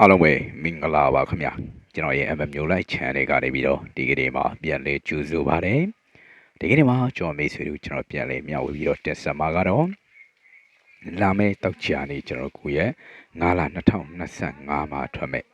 အားလုံးပဲမင်္ဂလာပါခင်ဗျာကျွန်တော်ရဲ့ MM မျိုးလိုက် channel ကနေပြီးတော့ဒီကနေ့မှာပြန်လဲကြိုဆိုပါတယ်ဒီကနေ့မှာကျွန်တော်မိတ်ဆွေတို့ကျွန်တော်ပြန်လဲမျှဝေပြီးတော့တင်ဆက်မှာကတော့လာမယ့်တောက်ချာနေကျွန်တော်ကိုရဲ့9လ2025မှာထွက်မဲ့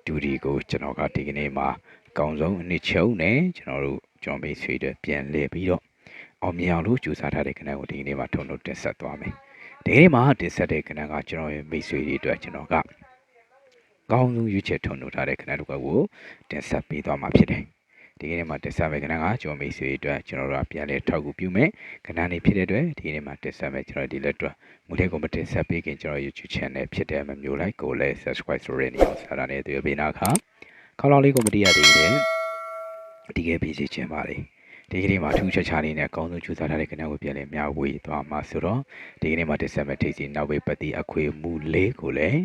ဒူဒီကိုကျွန်တော်ကဒီကနေ့မှာအကောင်းဆုံးအနှစ်ချုပ်နဲ့ကျွန်တော်မိတ်ဆွေတို့ပြန်လဲပြီးတော့အောင်မြင်အောင်လို့ကြိုးစားထားတဲ့ကဏ္ဍကိုဒီကနေ့မှာထုံလို့တင်ဆက်သွားမယ်ဒီကနေ့မှာတင်ဆက်တဲ့ကဏ္ဍကကျွန်တော်ရဲ့မိတ်ဆွေတွေအတွက်ကျွန်တော်ကကောင်းဆုံးရွေးချယ်ထုံလို့ထားတဲ့ကဏ္ဍတစ်ခုကိုတင်ဆက်ပေးသွားမှာဖြစ်တယ်။ဒီကနေ့မှာတင်ဆက်မယ့်ကဏ္ဍကကျွန်တော်မိတ်ဆွေအတွက်ကျွန်တော်တို့ပြန်လဲထောက်ကူပြုမယ်ကဏ္ဍနေဖြစ်တဲ့အတွက်ဒီကနေ့မှာတင်ဆက်မယ့်ကျွန်တော်ဒီလက်အတွက်မူလေးကိုမတင်ဆက်ပေးခင်ကျွန်တော် YouTube channel ဖြစ်တဲ့မျိုးလိုက်ကိုလည်း subscribe ဆိုရနေအောင်ဆက်လာနေတွေ့ပေးနာခါခေါင်းလောင်းလေးကိုမတိရသေးတယ်ဒီကပေးစီချင်ပါလေဒီကနေ့မှာထူးခြားခြားလေးနဲ့အကောင်းဆုံးကြိုးစားထားတဲ့ကဏ္ဍကိုပြန်လဲမျှဝေသွားမှာဆိုတော့ဒီကနေ့မှာတင်ဆက်မယ့်ထိပ်စီနောက်ဝေးပတ်တိအခွေမူလေးကိုလည်း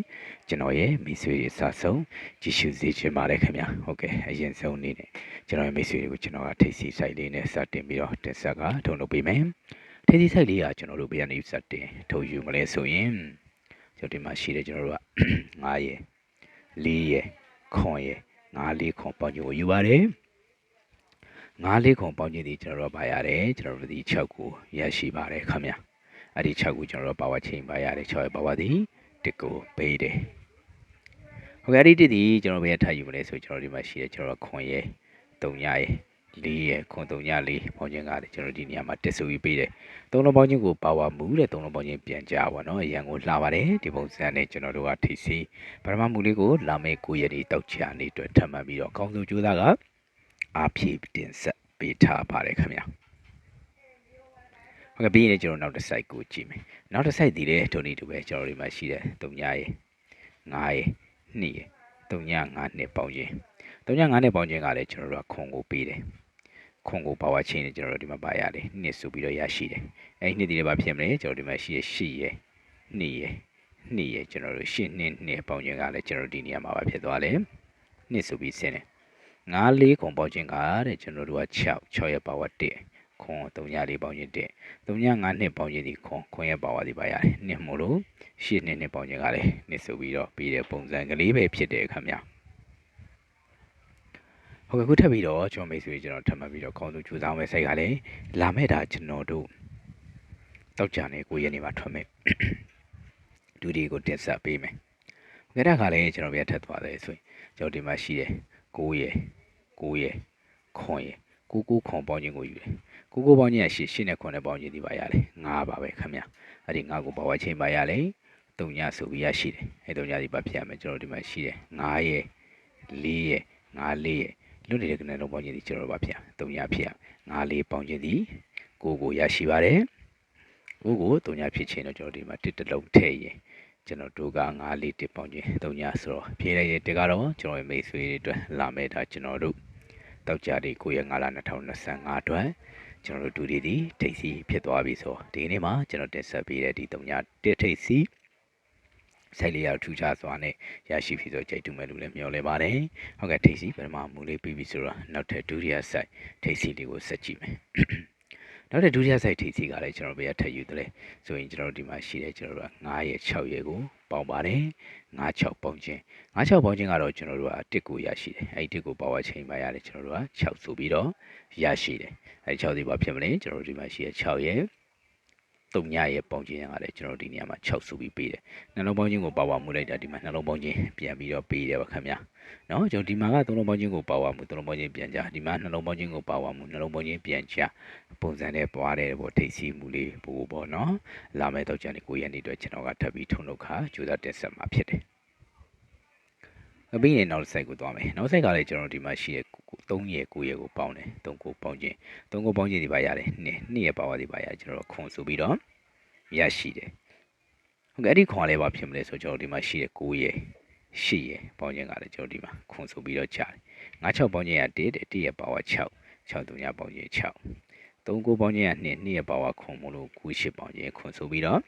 ကျွန်တော်ရဲ့မိတ်ဆွေတွေစဆုံးကြည့်ရှုစေချင်ပါတယ်ခင်ဗျာဟုတ်ကဲ့အရင်ဆုံးအနေနဲ့ကျွန်တော်ရဲ့မိတ်ဆွေတွေကိုကျွန်တော်ကထိပ်စီဆိုင်လေးနဲ့စတင်ပြီးတော့တင်ဆက်ကထုံလုပ်ပေးမယ်ထိပ်စီဆိုင်လေးကကျွန်တော်တို့ပြန်နေစတင်ထုတ်ယူမလဲဆိုရင်ကျွန်တော်ဒီမှာရှိတယ်ကျွန်တော်တို့က9ရယ်4ရယ်ခွန်ရယ်9 4ခွန်ပေါင်းယူယူပါတယ်9 4ခွန်ပေါင်းခြင်းဒီကျွန်တော်တို့ပါရတယ်ကျွန်တော်တို့ဒီ6ကိုရရှိပါတယ်ခင်ဗျာအဲ့ဒီ6ကိုကျွန်တော်တို့ပါဝါချိန်ပါရတယ်6ရဲ့ပါဝါဒီ1ကိုပေးတယ်ဟုတ်ကဲ့အဲ့ဒီဒီကျွန်တော်ဘယ်ထားယူမလဲဆိုကျွန်တော်ဒီမှာရှိတယ်ကျွန်တော်ခွန်ရဲ့3ရရဲ့4ရယ်ခွန်3ရ4ပေါင်းခြင်းကလည်းကျွန်တော်ဒီနေရာမှာတက်ဆူပြီးပေးတယ်3လုံးပေါင်းခြင်းကိုပါဝါမူတဲ့3လုံးပေါင်းခြင်းပြန်ကြပါတော့အရန်ကိုလှပါတယ်ဒီပုံစံနဲ့ကျွန်တော်တို့ကထိစီပထမမူလေးကိုလာမယ့်9ရက်ဒီတောက်ချာနေအတွက်ထပ်မှတ်ပြီးတော့အကောင်းဆုံးကြိုးစားကအားဖြည့်တင်ဆက်ပေးထားပါတယ်ခင်ဗျာဟုတ်ကဲ့ပြီးရင်ကျွန်တော်နောက်တစ် site ကိုကြည့်မယ်နောက်တစ် site ဒီလေထိုနီတူပဲကျွန်တော်ဒီမှာရှိတယ်3ရယ်9ရယ်2ရယ်3ည5နှစ်ပေါင်းခြင်း3ည5နှစ်ပေါင်းခြင်းကလည်းကျွန်တော်တို့ကခွန်ကိုပေးတယ်ခွန်ကိုပါဝါချင်းနဲ့ကျွန်တော်တို့ဒီမှာပါရတယ်နှစ်ဆိုပြီးတော့ရရှိတယ်အဲ့ဒီနှစ်ဒီလည်းပါဖြစ်မလဲကျွန်တော်ဒီမှာရှိရ8ရယ်2ရယ်2ရယ်ကျွန်တော်တို့8နှစ်ပေါင်းခြင်းကလည်းကျွန်တော်ဒီနေရာမှာပါဖြစ်သွားတယ်နှစ်ဆိုပြီးဆင်းတယ်9 4ခွန်ပေါင်းခြင်းကတဲ့ကျွန်တော်တို့က6ရဲ့ပါဝါ1ခွန်3ည4ပေါင်းခြင်း1 3ည5နှစ်ပေါင်းခြင်းဒီခွန်ရဲ့ပါဝါဒီပါရတယ်နှစ်မို့လို့8နှစ်ပေါင်းခြင်းကလည်းနှစ်ဆိုပြီးတော့ပြီးတဲ့ပုံစံကလေးပဲဖြစ်တယ်ခင်ဗျာဟုတ်ကဲ့ခုထပ်ပြီးတော့ကျွန်တော်မိတ်ဆွေကျွန်တော်ထပ်မှတ်ပြီးတော့ခေါင်းဆုံးကြိုးစားမယ့် site ကလည်းလာမဲ့တာကျွန်တော်တို့တောက်ကြနေ9ရက်နေမှာထွက်မယ်ဒူဒီကိုတင်ဆက်ပေးမယ်ဟုတ်ကဲ့ဒါကလည်းကျွန်တော်ပြထပ်သွားတယ်ဆိုရင်ကျွန်တော်ဒီမှာရှိတယ်9ရယ်9ရယ်ခွန်ရယ်9ခွန်ပေါင်းခြင်းကိုယူတယ်9ပေါင်းခြင်းက8နဲ့ခွန်နဲ့ပေါင်းခြင်းဒီပါရတယ်9ပါပဲခင်ဗျအဲ့ဒီ9ကိုပါဝါချင်းပါရလေ3ညဆိုပြီးရရှိတယ်အဲ့3ညဒီပါဖြစ်ရမယ်ကျွန်တော်ဒီမှာရှိတယ်9ရယ်4ရယ်9 4ရယ်လွတ်နေတဲ့ကနေလုံးပေါင်းခြင်းဒီကျွန်တော်ပါဖြစ်3ညဖြစ်9 4ပေါင်းခြင်းဒီ9ကိုရရှိပါတယ်9ကို3ညဖြစ်ခြင်းတော့ကျွန်တော်ဒီမှာ1တလုံးထည့်ရင်ကျွန်တော်တို့က9 4 1ပေါင်းခြင်း3ညဆိုတော့ဖြည့်လိုက်တဲ့1ကတော့ကျွန်တော်ရဲ့မိတ်ဆွေတွေအတွက်လာမဲ့ဒါကျွန်တော်တို့တောက်ကြတဲ့9ရက်9လ2025အတွက်ကျွန်တော်တို့ဒူဒီထိပ်စီဖြစ်သွားပြီဆိုဒီနေ့မှာကျွန်တော်တင်ဆက်ပေးတဲ့ဒီ3ည1ထိပ်စီဆိုင်လေးရထူးခြားစွာနဲ့ရရှိပြီဆိုကြိုက်တူမဲ့လူလည်းမျှော်လင့်ပါတယ်ဟုတ်ကဲ့ထိပ်စီပထမမူလေးပြီးပြီဆိုတော့နောက်ထပ်ဒုတိယဆိုင်ထိပ်စီလေးကိုဆက်ကြည့်မယ်နောက်တဲ့ဒုတိယဆိုင်ထိပ်စီကလည်းကျွန်တော်ဘေးကထပ်ယူတယ်ဆိုရင်ကျွန်တော်တို့ဒီမှာရှိတယ်ကျွန်တော်တို့က9ရက်6ရက်ကိုပေါင်းပါတယ်9 6ပေါင်းခြင်း9 6ပေါင်းခြင်းကတော့ကျွန်တော်တို့က1ကိုရရှိတယ်အဲ့ဒီ1ကိုပါဝါချိန်ပါရတယ်ကျွန်တော်တို့က6ဆိုပြီးတော့ရရှိတယ်အဲ့6ဒီပါဖြစ်မလဲကျွန်တော်တို့ဒီမှာရှိရ6ရက်3ညရဲ့ပေါင်းခြင်းကလည်းကျွန်တော်ဒီနေရာမှာ6ဆိုပြီးပေးတယ်နှလုံးပေါင်းခြင်းကိုပါဝါမှုလိုက်တာဒီမှာနှလုံးပေါင်းခြင်းပြန်ပြီးတော့ပေးတယ်ပါခင်ဗျာနော်ကျွန်တော်ဒီမှာက3လုံးပေါင်းခြင်းကိုပါဝါမှု3လုံးပေါင်းခြင်းပြန်ကြဒီမှာနှလုံးပေါင်းခြင်းကိုပါဝါမှုနှလုံးပေါင်းခြင်းပြန်ကြပုံစံနဲ့ပွားတယ်ပေါ့ထိတ်စီမှုလေးပို့ပေါ့နော်လာမယ့်တော့ကျန်9ရက်နေ့အတွက်ကျွန်တော်ကထပ်ပြီးထုံလုပ်ခါကြိုးစားတက်ဆက်မှာဖြစ်တယ်ပြီးရင်နောက်ဆိုင်ကိုသွားမယ်နောက်ဆိုင်ကလည်းကျွန်တော်ဒီမှာရှိတဲ့3ရက်9ရက်ကိုပေါင်းတယ်3ကိုပေါင်းခြင်း3ကိုပေါင်းခြင်းဒီပါရတယ်2ရက်ပါဝါဒီပါရကျွန်တော်ခွန်ဆိုပြီးတော့ရရှိတယ်ဟုတ်ကဲ့အဲ့ဒီခွန်လေးပါဖြစ်မလဲဆိုကျွန်တော်ဒီမှာရှိတဲ့9ရက်8ရက်ပေါင်းခြင်းကလည်းကျွန်တော်ဒီမှာခွန်ဆိုပြီးတော့ကြားတယ်9 6ပေါင်းခြင်းက1တဲ့1ရက်ပါဝါ6 6 3ညပေါင်းခြင်း6 3ကိုပေါင်းခြင်းက2ရက်ပါဝါခွန်မလို့9 8ပေါင်းခြင်းခွန်ဆိုပြီးတော့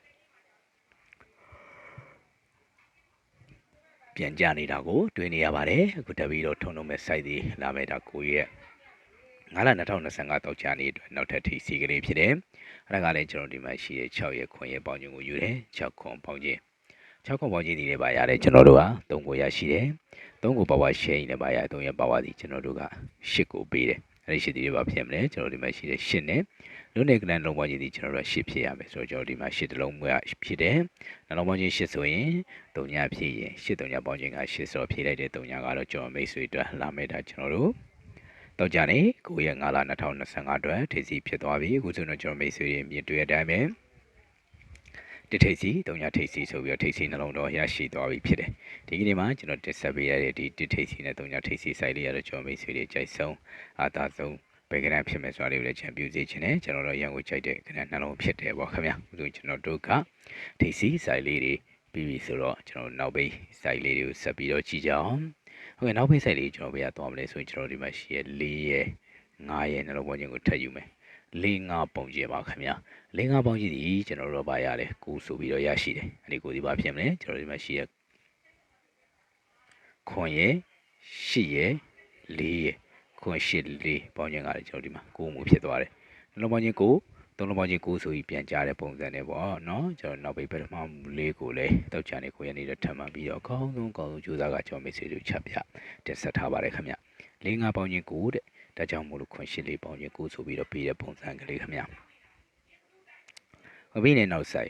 ပြန်ကြနေတာကိုတွေ့နေရပါတယ်အခုတက်ပြီးတော့ထုံလုံးမဲ့ site တွေလာမဲ့ဒါ9ရက်9လ2025တောက်ချာနေအတွက်နောက်ထပ်ထိစီကလေးဖြစ်တယ်အဲ့ဒါကလည်းကျွန်တော်ဒီမှာရှိတဲ့6ရက်ခွန်ရက်ပေါင်းခြင်းကိုယူတယ်6ခွန်ပေါင်းခြင်း 6ခုပေါင်းခြင်းဒီလည်းပါရတယ်ကျွန်တော်တို့က3ကိုရရှိတယ်3ကိုပါဝါရှယ်နဲ့ပါရ3ရဲ့ပါဝါဒီကျွန်တော်တို့က8ကိုပေးတယ်အဲ့ဒီ8ဒီလည်းပါဖြစ်မလဲကျွန်တော်ဒီမှာရှိတယ်8နဲ့လုံးနဲ့ကနန်လုံးပေါင်းခြင်းဒီကျွန်တော်တို့က8ဖြစ်ရမယ်ဆိုတော့ကျွန်တော်ဒီမှာ8တလုံးကဖြစ်တယ်နှလုံးပေါင်းခြင်း8ဆိုရင်3ညဖြစ်ရင်8 3ညပေါင်းခြင်းက8ဆိုတော့ဖြည့်လိုက်တဲ့3ညကတော့ကျွန်တော်မိတ်ဆွေအတွက်လာမဲ့တာကျွန်တော်တို့တော့ကြနေ9ရက်5လ2025အတွက်ထိစီဖြစ်သွားပြီအခုဆိုတော့ကျွန်တော်မိတ်ဆွေတွေမြင်တွေ့တဲ့အတိုင်းပဲတစ်ထိပ်စီ3ညထိပ်စီဆိုပြီးတော့ထိပ်စီနှလုံးတော့ရရှိသွားပြီဖြစ်တယ်ဒီကနေ့မှာကျွန်တော်တက်ဆက်ပေးရတဲ့ဒီတစ်ထိပ်စီနဲ့3ညထိပ်စီစိုက်လေးရတော့ကျွန်တော်မိတ်ဆွေတွေကြိုက်ဆုံးအာသာဆုံးဘယ်ကနဖြစ်မယ်ဆိုတာလေးကိုလည်းချန်ပြူစေချင်တယ်ကျွန်တော်တို့ရန်ကိုကြိုက်တဲ့ကနနှလုံးဖြစ်တယ်ပေါ့ခင်ဗျာအခုကျွန်တော်တို့ကထိပ်စီစိုက်လေးတွေပြီးပြီဆိုတော့ကျွန်တော်နောက်ပိတ်စိုက်လေးတွေကိုဆက်ပြီးတော့ကြည့်ကြအောင်ဟုတ်ကဲ့နောက်ပိတ်စိုက်လေးကျွန်တော်ဘယ်ကသွားမလဲဆိုရင်ကျွန်တော်ဒီမှာရှိရ4ရက်5ရက်နှလုံးပေါင်းခြင်းကိုထပ်ယူမယ်4-5ပုံကျပါခင်ဗျာ4-5ပေါင်းကြီးဒီကျွန်တော်တို့ပါရတယ်9ဆိုပြီးတော့ရရှိတယ်အဲ့ဒီ9ဒီပါဖြစ်မလဲကျွန်တော်ဒီမှာရှိရခွန်ရ8ရ4ရခွန်8 4ပေါင်းခြင်းကလည်းကျွန်တော်ဒီမှာ9မှုဖြစ်သွားတယ်နှလုံးပေါင်းခြင်း9 3လုံးပေါင်းခြင်း9ဆိုပြီးပြန်ကြားတဲ့ပုံစံနဲ့ပေါ့နော်ကျွန်တော်နောက်ပိတ်ပထမလေးကိုလည်းတောက်ချန်နေကိုရနေတဲ့ထပ်မှန်ပြီးတော့အကောင်းဆုံးကြိုးစားကကျွန်တော်မိတ်ဆွေတို့ချက်ပြတင်ဆက်ထားပါတယ်ခင်ဗျ4-5ပေါင်းခြင်း9တဲ့ဒါကြောင့်မို့လို့ခွန်8 4ပေါင်းခြင်း9ဆိုပြီးတော့ပေးတဲ့ပုံစံကလေးခင်ဗျ။ပြီးနေနောက်ဆို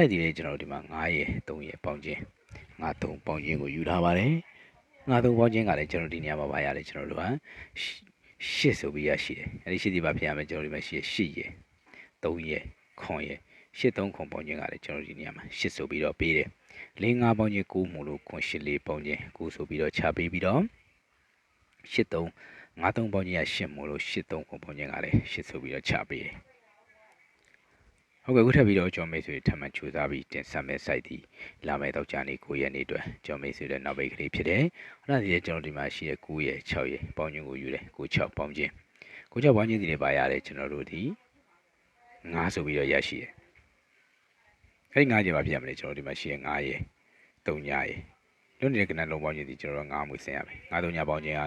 င်ဒီလေးကျွန်တော်တို့ဒီမှာ9ရယ်3ရယ်ပေါင်းခြင်း9 3ပေါင်းခြင်းကိုယူထားပါတယ်။9 3ပေါင်းခြင်းကလည်းကျွန်တော်ဒီနေရာမှာပါရတယ်ကျွန်တော်တို့က8ဆိုပြီးရရှိတယ်။အဲဒီ8ဒီပါဖြစ်ရမယ်ကျွန်တော်ဒီမှာရှိ8ရယ်3ရယ်ခွန်ရယ်8 3ခွန်ပေါင်းခြင်းကလည်းကျွန်တော်ဒီနေရာမှာ8ဆိုပြီးတော့ပေးတယ်။4 5ပေါင်းခြင်း9မှုလို့ခွန်8 4ပေါင်းခြင်း9ဆိုပြီးတော့ချပေးပြီးတော့8 3 5 3ပေါင်းခြင်းက8မို့လို့8 3ခွန်ပေါင်းခြင်းကလည်း8ဆိုပြီးတော့ချပေးတယ်ဟုတ်ကဲ့ခုထပ်ပြီးတော့ကျော်မိတ်ဆွေထပ်မံကြိုးစားပြီးတင်ဆက်မဲ့ site ဒီလာမယ့်တော့ကြာနေ9ရက်နေ့အတွက်ကျော်မိတ်ဆွေတဲ့နောက်ပိတ်ကလေးဖြစ်တယ်အဲ့ဒါဒီလည်းကျွန်တော်ဒီမှာရှိတဲ့9ရက်6ရက်ပေါင်းခြင်းကိုယူတယ်9 6ပေါင်းခြင်း9 6ပေါင်းခြင်းဒီလည်းပါရတယ်ကျွန်တော်တို့ဒီ9ဆိုပြီးတော့ရရှိတယ်အဲ့ဒီ9ချက်ပါပြရမလဲကျွန်တော်ဒီမှာရှိတဲ့9ရက်3ညရက်လွန်နေတဲ့ကနန်လုံးပေါင်းခြင်းဒီကျွန်တော်တို့9မှုဆင်ရမယ်9 3ညပေါင်းခြင်းက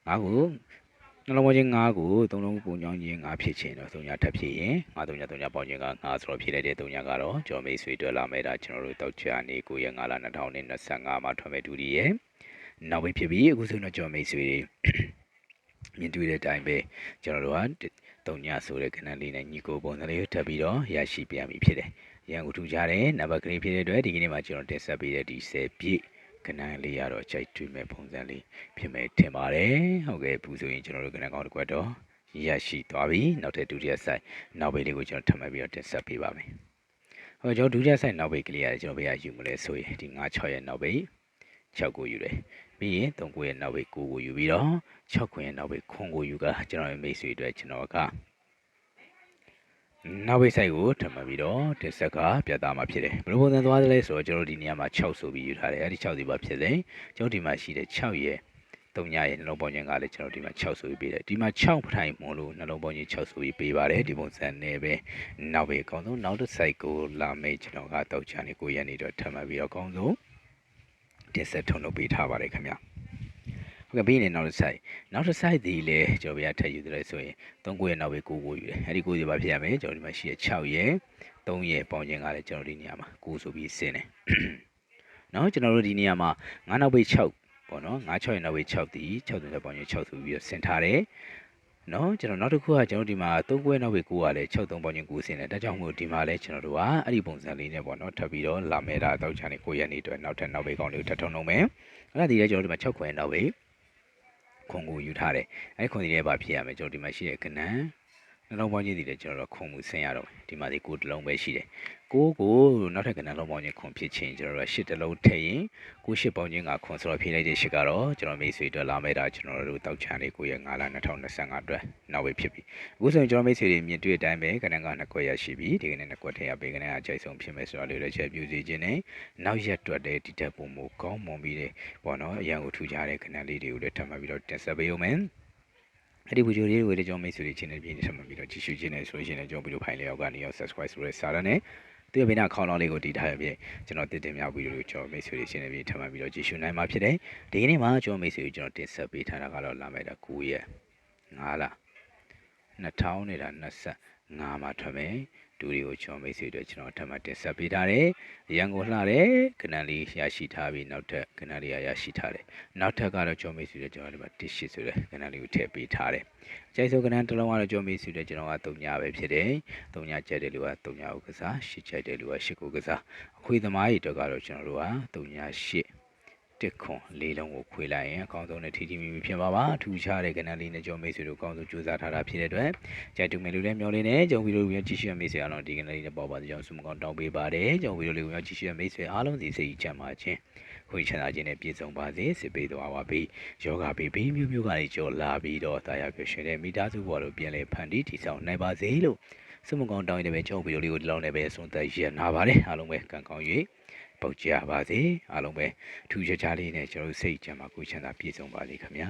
9ကိုနှလုံးပေါင်းခြင်း9ကို3လုံးပုံကြောင်းခြင်း9ဖြစ်ခြင်းတော့3ညထပ်ဖြစ်ရင်9 3ည3ညပေါင်းခြင်းက9ဆိုတော့ဖြစ်လိုက်တဲ့3ညကတော့ကျော်မိတ်ဆွေတွေ့လာမဲ့ဒါကျွန်တော်တို့တောက်ချာနေ9ရက်5လ2025မှာထွက်မဲ့ဒူရီရဲ့နောက်ပြီးဖြစ်ပြီးအခုဆိုတော့ကျော်မိတ်ဆွေတွေမြင်တွေ့တဲ့အတိုင်းပဲကျွန်တော်တို့က3ညဆိုတဲ့ခဏလေးနဲ့ညီကိုပုံစံလေးထပ်ပြီးတော့ရရှိပြန်ပြီဖြစ်တယ်ရန်ကိုထူကြတဲ့နံပါတ်ကလေးဖြစ်တဲ့အတွက်ဒီကနေ့မှာကျွန်တော်တင်ဆက်ပေးတဲ့ဒီ10ပြည့်ကနန်းလေးရတော့ကြိုက်တွေ့မဲ့ပုံစံလေးဖြစ်မဲ့ထင်ပါတယ်ဟုတ်ကဲ့ဘူးဆိုရင်ကျွန်တော်တို့ကနန်းကောင်းတစ်ခွက်တော့ရရှိသွားပြီနောက်ထပ်ဒုတိယဆိုင်နောက်ပိတ်လေးကိုကျွန်တော်ထပ်မံပြီးတော့တင်ဆက်ပေးပါမယ်ဟုတ်ကျွန်တော်ဒုတိယဆိုင်နောက်ပိတ်ကလေးရတယ်ကျွန်တော်ဘယ်ကယူမလဲဆိုရင်ဒီ9 6ရဲ့နောက်ပိတ်6ကိုယူတယ်ပြီးရင်3 9ရဲ့နောက်ပိတ်9ကိုယူပြီးတော့6 9ရဲ့နောက်ပိတ်9ကိုယူကကျွန်တော်ရဲ့မိတ်ဆွေအတွက်ကျွန်တော်ကနောက်ပိတ်ဆိုင်ကိုထပ်မံပြီးတော့တင်ဆက်ကပြသမှာဖြစ်တယ်ဘယ်လိုပုံစံသွားသလဲဆိုတော့ကျွန်တော်ဒီနေရာမှာ6ဆိုပြီးယူထားတယ်အဲ့ဒီ6ဒီပါဖြစ်တယ်ကျွန်တော်ဒီမှာရှိတဲ့6ရဲ့3ညရဲ့နှလုံးပေါင်းခြင်းကလည်းကျွန်တော်ဒီမှာ6ဆိုပြီးပေးတယ်ဒီမှာ6ပထိုင်မလို့နှလုံးပေါင်းခြင်း6ဆိုပြီးပေးပါတယ်ဒီပုံစံနဲ့ပဲနောက်ပဲအကောင်းဆုံးနောက်တစ်ဆိုင်ကိုလာမယ့်ကျွန်တော်ကတော့ချာနေ9ရက်နေတော့ထပ်မံပြီးတော့အကောင်းဆုံးတင်ဆက်ထုံလုပ်ပေးထားပါတယ်ခင်ဗျဟုတ်ကဲ့ပြီးရင်နောက်တစ်ဆိုင်ဒီလေကျွန်တော်ပြထည့်ယူတယ်ဆိုရင်3 9ရဲ့နောက်ပဲ9ကိုယူတယ်အဲ့ဒီ9ဒီပါဖြစ်ရမယ်ကျွန်တော်ဒီမှာရှိတဲ့6ရဲ့3ရဲ့ပေါင်းခြင်းကလည်းကျွန်တော်ဒီနေရာမှာ9ဆိုပြီးဆင်းတယ်နော်ကျွန်တော်တို့ဒီနေရာမှာ9နောက်ပိတ်6ပေါ့နော်9 6ရဲ့နောက်ပိတ်6ဒီ6ဆိုတဲ့ပေါင်းခြင်း6ဆိုပြီးတော့ဆင်ထားတယ်နော်ကျွန်တော်နောက်တစ်ခုကကျွန်တော်ဒီမှာ3ခွဲနောက်ပိတ်9ကလည်း6 3ပေါင်းခြင်း9ဆင်တယ်ဒါကြောင့်မို့ဒီမှာလည်းကျွန်တော်တို့ကအဲ့ဒီပုံစံလေးနဲ့ပေါ့နော်ထပ်ပြီးတော့လာမဲ့တာတောက်ချာနေ9ရက်နေ့အတွက်နောက်ထပ်နောက်ပိတ်ကောင်းလေးကိုထပ်ထုံလုံးမယ်အဲ့ဒါဒီလည်းကျွန်တော်ဒီမှာ6ခွဲနောက်ပိတ်ခွန်ကိုယူထားတယ်အဲ့ခွန်ဒီလည်းပါဖြစ်ရမယ်ကျွန်တော်ဒီမှာရှိတဲ့ကနန်းနှလုံးပေါင်းခြင်းဒီလည်းကျွန်တော်တို့ခွန်မှုဆင်ရတော့ဒီမှာဒီ9တလုံးပဲရှိတယ်9ကိုနောက်ထပ်ကနန်းလုံးပေါင်းခြင်းခွန်ဖြစ်ခြင်းကျွန်တော်တို့10တလုံးထည့်ရင်9 10ပေါင်းခြင်းကခွန်ဆိုတော့ဖြည့်လိုက်တဲ့10ကတော့ကျွန်တော်မိတ်ဆွေအတွက်လာမဲ့တာကျွန်တော်တို့တောက်ချန်လေး9ရက်5လ2025အတွက်နောက်ပဲဖြစ်ပြီအခုဆိုရင်ကျွန်တော်မိတ်ဆွေတွေမြင်တွေ့တဲ့အတိုင်းပဲကနန်းက2ခွက်ရရှိပြီဒီကနေ့2ခွက်ထည့်ရပေးကနန်းအကြိုက်ဆုံးဖြစ်မယ်ဆိုတော့လေးလည်းချက်ပြူစီခြင်းနဲ့နောက်ရက်တွက်တဲ့ဒီတက်ပုံမကောင်းမွန်ပြီးတဲ့ပေါ့နော်အရန်ကိုထူကြတဲ့ကနန်းလေးတွေကိုလည်းထပ်မှတ်ပြီးတော့တင်ဆက်ပေးဦးမယ်အဲ့ဒီဗီဒီယိုလေးကိုလည်းကျွန်တော်မိတ်ဆွေတွေချင်းနဲ့ပြည့်နေထပ်မှတ်ပြီးတော့ကြည့်ရှုခြင်းနဲ့ဆိုရင်လည်းကျွန်တော်ဗီဒီယိုဖိုင်လေးအောက်ကနေရောက် subscribe ဆိုတဲ့စာရနဲ့သူ့ရဲ့ဘေးနားခေါင်းလောင်းလေးကိုတည်ထားရပြည့်ကျွန်တော်တင်မြောက်ဗီဒီယိုကိုကျွန်တော်မိတ်ဆွေတွေချင်းနဲ့ပြည့်ထပ်မှတ်ပြီးတော့ကြည့်ရှုနိုင်မှာဖြစ်တယ်ဒီကနေ့မှာကျွန်တော်မိတ်ဆွေတွေကျွန်တော်တင်ဆက်ပေးထားတာကတော့လာမယ့်တာ9ရက်5လ 2000နေတာ25မှာထွက်မယ်ဒူတွေကိုချော်မိတ်ဆွေတို့ကျွန်တော်ထပ်မတင်ဆက်ပေးထားတယ်ရန်ကုန်လှတယ်ကနန်လေးရရှိထားပြီးနောက်ထပ်ကနန်လေးရရှိထားတယ်နောက်ထပ်ကတော့ချော်မိတ်ဆွေတို့ကျွန်တော်ဒီမှာ18ဆိုတဲ့ကနန်လေးကိုထည့်ပေးထားတယ်အကျိုးဆုံးကနန်တစ်လုံးကတော့ချော်မိတ်ဆွေတို့ကျွန်တော်က3ညပဲဖြစ်တယ်3ညကျက်တဲ့လူက3ညကိုကစား8ကျက်တဲ့လူက8ကိုကစားအခွေသမားတွေအတွက်ကတော့ကျွန်တော်တို့က3ည8တစ်ခွန်လေးလုံးကိုခွေလိုက်ရင်အကောင်းဆုံးနဲ့ထီထီမီမီဖြစ်ပါပါထူးခြားတဲ့ကဏ္ဍလေးနဲ့ကြောမိတ်ဆွေတို့အကောင်းဆုံးကြိုးစားထားတာဖြစ်တဲ့အတွက်ကြိုက်တူမယ်လို့လည်းမျှော်လင့်နေကြုံဗီဒီယိုကိုကြည့်ရှုရမိတ်ဆွေအားလုံးဒီကဏ္ဍလေးနဲ့ပေါ်ပါကြောင်းဆုမကောင်းတောင်းပေးပါတယ်ကြုံဗီဒီယိုလေးကိုကြည့်ရှုရမိတ်ဆွေအားလုံးစီစိတ်ချမ်းသာခြင်းခွေချမ်းသာခြင်းနဲ့ပြည့်စုံပါစေစစ်ပေးသွားပါပြီယောဂဘေးဘေးမျိုးမျိုးကနေကြော်လာပြီးတော့တာယာပြည့်ရှင်တဲ့မိသားစုဘဝတို့ပြန်လည်ဖန်တီးတည်ဆောက်နိုင်ပါစေလို့ဆုမကောင်းတောင်းရတဲ့ပဲကြုံဗီဒီယိုလေးကိုဒီလောက်နဲ့ပဲဆုံးသက်ရနာပါတယ်အားလုံးပဲကံကောင်း၍ပေါက်ကြပါစေအားလုံးပဲထူးခြားခြားလေးနဲ့ကျွန်တော်စိတ်ကြမ်းမှာကိုချမ်းသာပြည့်စုံပါစေခင်ဗျာ